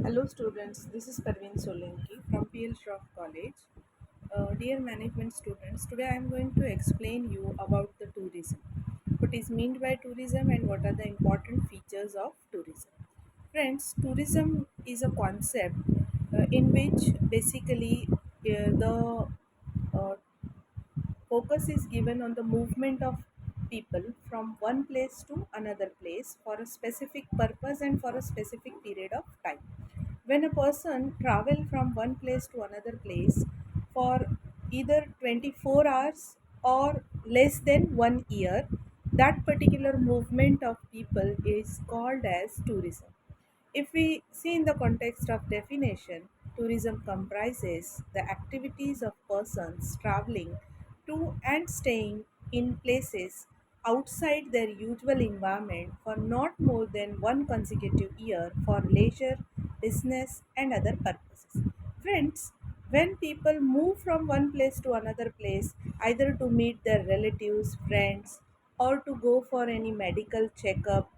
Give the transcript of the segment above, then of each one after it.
Hello students, this is Parveen Solanki from PL Shroff College. Dear management students, today I am going to explain you about the tourism. What is meant by tourism and what are the important features of tourism. Friends, tourism is a concept in which basically the uh, focus is given on the movement of people from one place to another place for a specific purpose and for a specific period of time. When a person travel from one place to another place for either 24 hours or less than 1 year, that particular movement of people is called as tourism. If we see in the context of definition, tourism comprises the activities of persons traveling to and staying in places outside their usual environment for not more than one consecutive year for leisure, business, and other purposes. Friends, when people move from one place to another place, either to meet their relatives, friends, or to go for any medical checkup,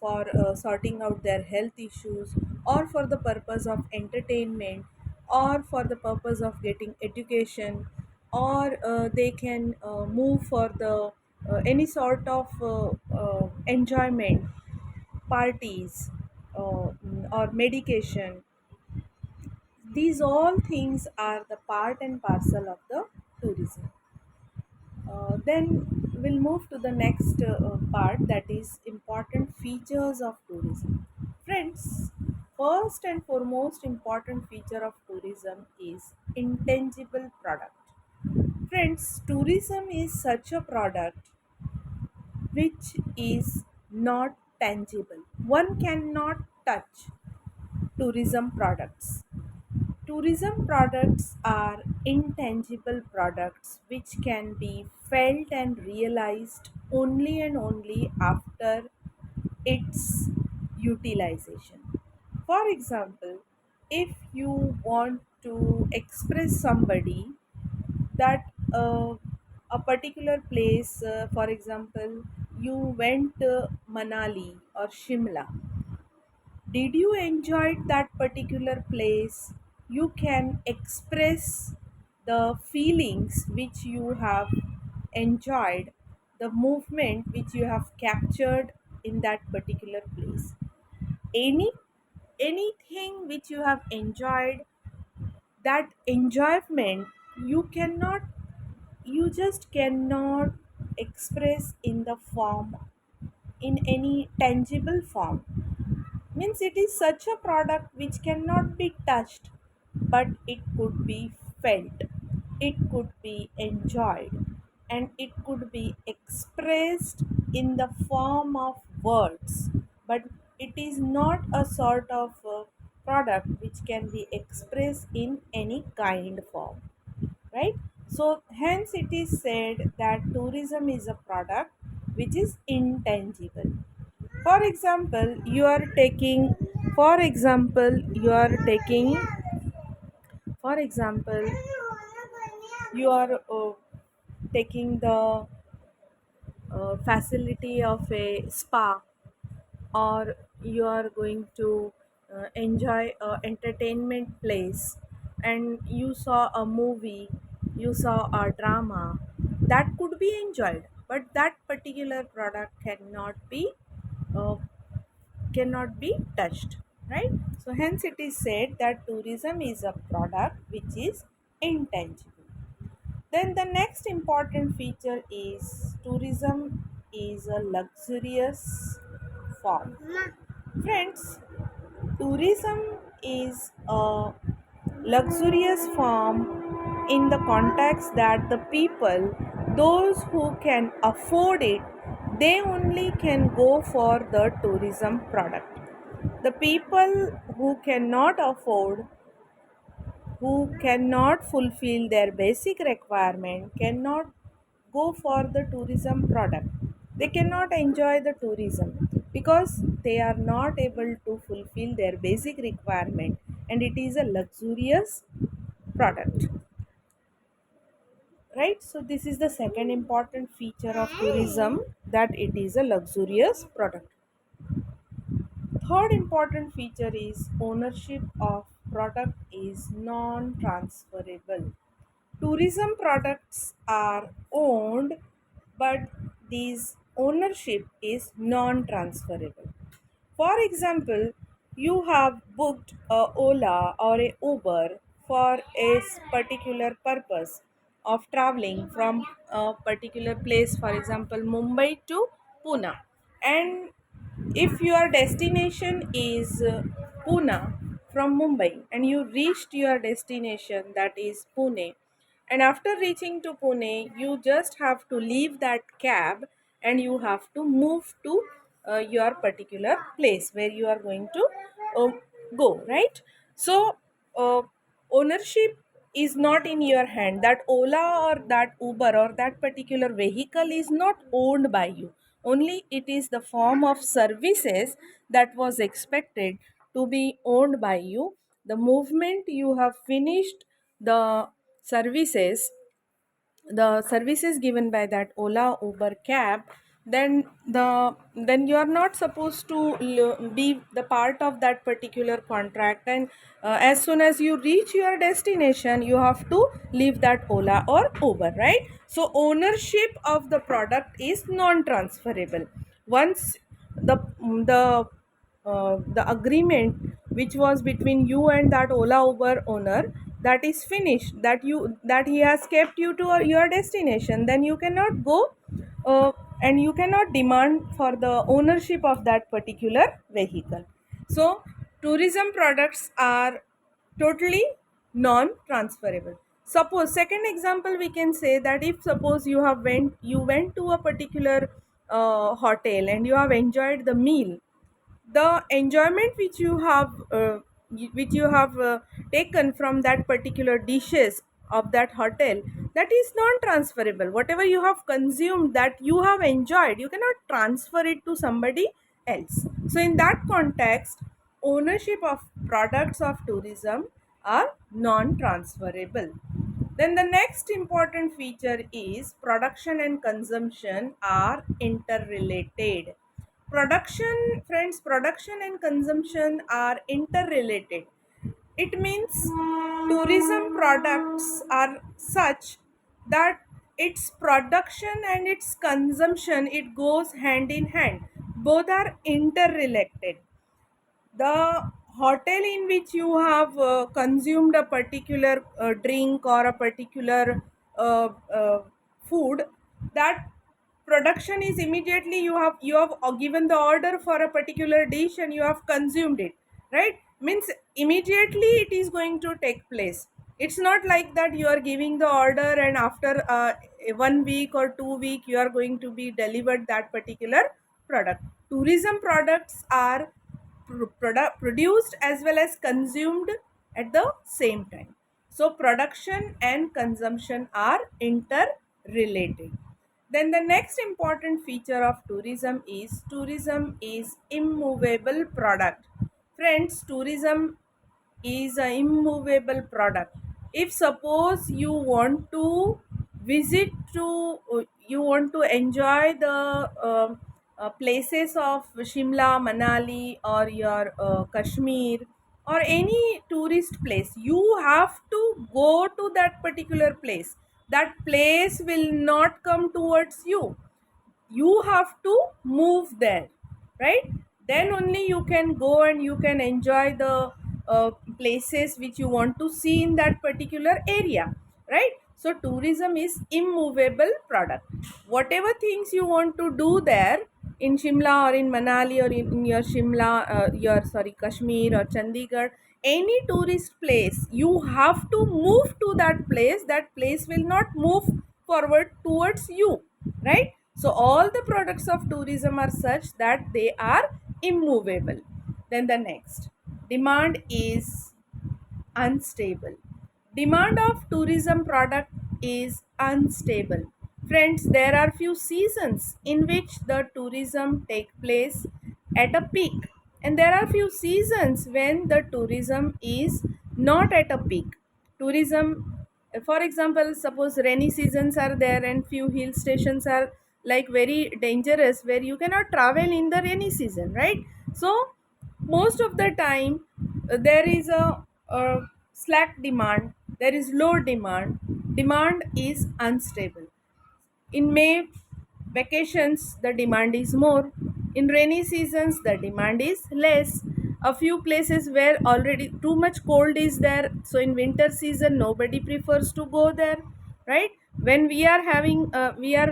for sorting out their health issues, or for the purpose of entertainment, or for the purpose of getting education, or they can move for the any sort of enjoyment, parties, or medication. These all things are the part and parcel of the tourism. Then we'll move to the next part, that is important features of tourism. Friends, first and foremost important feature of tourism is intangible product. Friends, tourism is such a product which is not tangible. One cannot touch tourism products. Tourism products are intangible products which can be felt and realized only and only after its utilization. For example, if you want to express somebody that a particular place, for example, you went Manali or Shimla, did you enjoy that particular place? You can express the feelings which you have enjoyed, the movement which you have captured in that particular place. Any anything which you have enjoyed, that enjoyment you cannot, you just cannot express in the form, in any tangible form. Means it is such a product which cannot be touched, but it could be felt, it could be enjoyed, and it could be expressed in the form of words, but it is not a sort of product which can be expressed in any kind form, right? So hence it is said that tourism is a product which is intangible. For example, you are taking, for example, you are taking, for example, you are taking the facility of a spa, or you are going to enjoy a entertainment place, and you saw a movie, you saw a drama, that could be enjoyed, but that particular product uh, cannot be touched, right? So hence it is said that tourism is a product which is intangible. Then the next important feature is tourism is a luxurious form. Friends, tourism is a luxurious form in the context that the people, those who can afford it, they only can go for the tourism product. The people who cannot afford, who cannot fulfill their basic requirement, cannot go for the tourism product. They cannot enjoy the tourism because they are not able to fulfill their basic requirement, and it is a luxurious product, right? So this is the second important feature of tourism, that it is a luxurious product. third important feature is ownership of product is non-transferable. Tourism products are owned, but this ownership is non-transferable. For example, you have booked a Ola or a Uber for a particular purpose of traveling from a particular place, for example, Mumbai to Pune. And if your destination is Pune from Mumbai and you reached your destination, that is Pune, and after reaching to Pune, you just have to leave that cab and you have to move to your particular place where you are going to uh, go, right? So, ownership is not in your hand. That Ola or that Uber or that particular vehicle is not owned by you. Only it is the form of services that was expected to be owned by you. The moment you have finished the services, the services given by that Ola Uber cab, then you are not supposed to be the part of that particular contract. And as soon as you reach your destination, you have to leave that Ola or Uber, right? So ownership of the product is non transferable. Once the agreement which was between you and that Ola Uber owner, that is finished, that he has kept you to your destination, then you cannot go and you cannot demand for the ownership of that particular vehicle. So tourism products are totally non transferable. Suppose, second example, we can say that if suppose you went to a particular hotel and you have enjoyed the meal, the enjoyment which you have taken from that particular dishes of that hotel, that is non transferable. Whatever you have consumed, that you have enjoyed, you cannot transfer it to somebody else. So in that context, ownership of products of tourism are non transferable. Then the next important feature is production and consumption are interrelated. Production and consumption are interrelated. It means tourism products are such that its production and its consumption, it goes hand in hand. Both are interrelated. The hotel in which you have consumed a particular drink or a particular food, that production is immediately you have given the order for a particular dish and you have consumed it, right? Means immediately it is going to take place. It's not like that you are giving the order and after 1 week or 2 week you are going to be delivered that particular product. Tourism products are produced as well as consumed at the same time. So production and consumption are interrelated. Then the next important feature of tourism is immovable product. Friends, tourism is an immovable product. If suppose you want to enjoy the places of Shimla, Manali, or your Kashmir, or any tourist place, you have to go to that particular place. That place will not come towards you. You have to move there, right? Then only you can go and you can enjoy the places which you want to see in that particular area, right? So tourism is immovable product. Whatever things you want to do there in Shimla or in Manali or in your Kashmir or Chandigarh, any tourist place, you have to move to that place. That place will not move forward towards you, right? So all the products of tourism are such that they are immovable. Then the next, demand is unstable. Demand of tourism product is unstable. Friends, there are few seasons in which the tourism take place at a peak, and there are few seasons when the tourism is not at a peak. Tourism, for example, suppose rainy seasons are there and few hill stations are like very dangerous where you cannot travel in the rainy season, right? So most of the time there is a slack demand, there is low demand, demand is unstable. In May vacations, the demand is more. In rainy seasons, the demand is less. A few places where already too much cold is there, so in winter season, nobody prefers to go there, right? When we are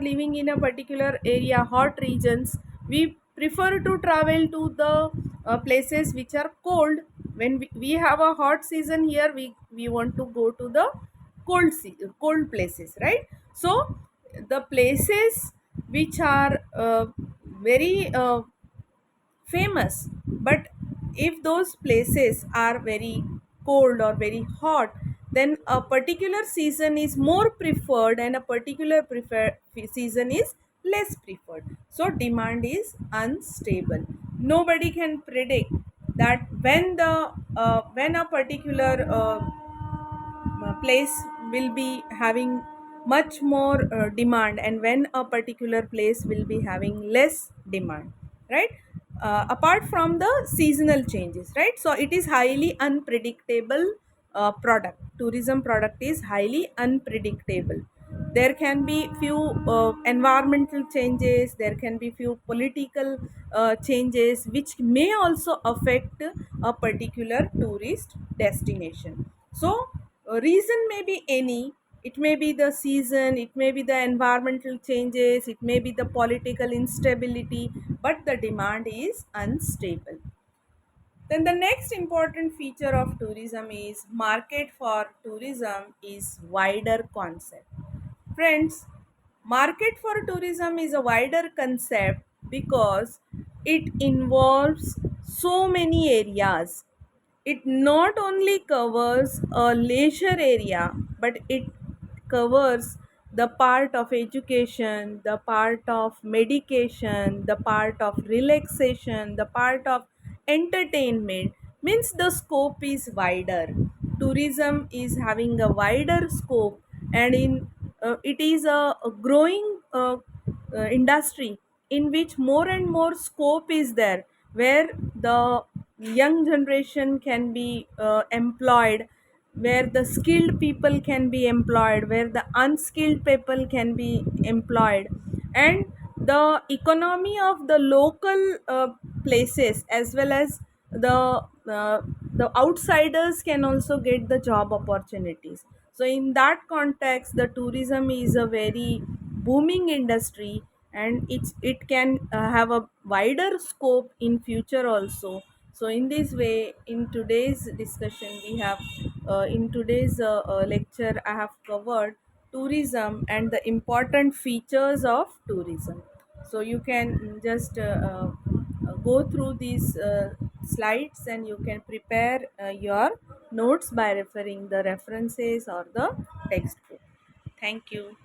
living in a particular area, hot regions, we prefer to travel to the places which are cold. When we have a hot season here, we want to go to the cold places, right? So the places which are very famous, but if those places are very cold or very hot, then a particular season is more preferred and a particular season is less preferred. So demand is unstable. Nobody can predict that when a particular place will be having much more demand and when a particular place will be having less demand, right? Apart from the seasonal changes, right? So it is highly unpredictable product. Tourism product is highly unpredictable. There can be few environmental changes, there can be few political changes which may also affect a particular tourist destination. So reason may be any. It may be the season, it may be the environmental changes, it may be the political instability, but the demand is unstable. Then the next important feature of tourism is market for tourism is wider concept. Friends, market for tourism is a wider concept because it involves so many areas. It not only covers a leisure area, but it covers the part of education, the part of medication, the part of relaxation, the part of entertainment. Means the scope is wider. Tourism is having a wider scope, and in it is a growing industry in which more and more scope is there, where the young generation can be employed, where the skilled people can be employed, where the unskilled people can be employed, and the economy of the local places as well as uh, the outsiders can also get the job opportunities. So in that context, the tourism is a very booming industry, and it can have a wider scope in future also. So in this way, in today's discussion we have in today's lecture, I have covered tourism and the important features of tourism. So you can just go through these slides and you can prepare your notes by referring the references or the textbook. Thank you.